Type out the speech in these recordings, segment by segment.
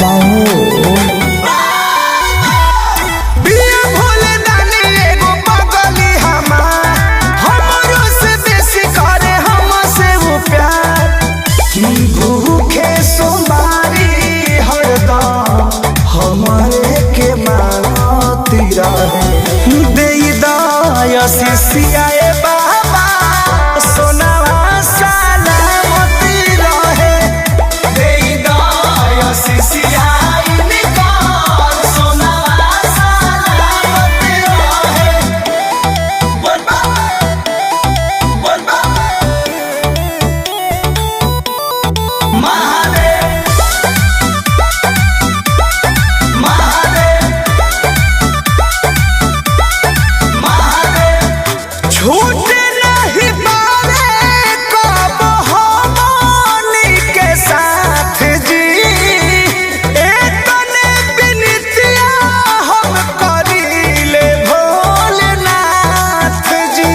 बाबा सिसियाए बाबा सोनावा सलामती रहे देई दया सिसियाई निकाल सोनावा सलामती रहे बोल बाबा महादेव छूटे नहीं पावे कब हमनी के साथ जी एतने बिनतिया हम करीले भोलेनाथ जी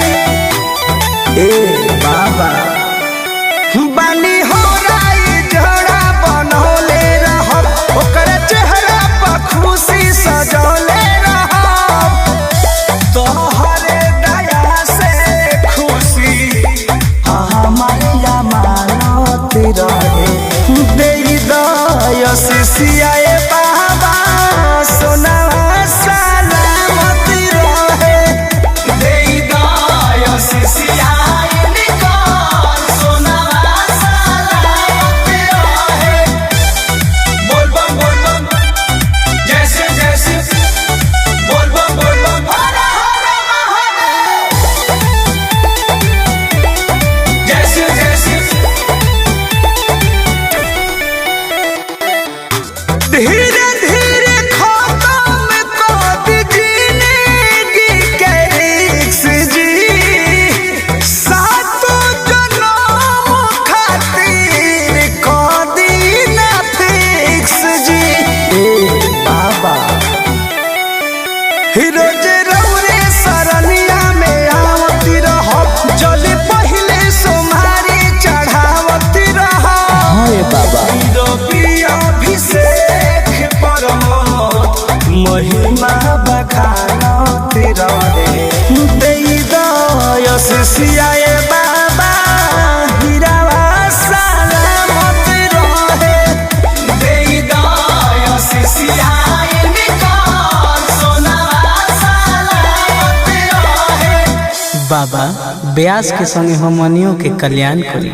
ए बाबा बानी हो राई जड़ा बनौले रहब ओकर चेहरा पर खुशी सजौले रहब तोहरे सिसियाए बाबा सोनावा सलामती रहे देई दया सिसियाई निकाल सोनावा सलामती रहे बोल बम जैसे जैसे बोल बम हर हर महादेव जैसे जैसे धीरे धीरे खत्म कर जिंदगी के रिस्क जी सातों जन्म खातिर कर दीना फिक्स जी ए बाबा रोज रौरे सरनिया में आवती रहब जल पहले सोमारी चढ़ावती रहब हाय बाबा अभिषेक महिमा बखानती रहे देई दया सिसियाए बाबा हीरावा सलामती रहे देई दया सिसियाए निकाल सोनावा सलामती रहे बाबा ब्यास के संगे हमनियों के कल्याण करी।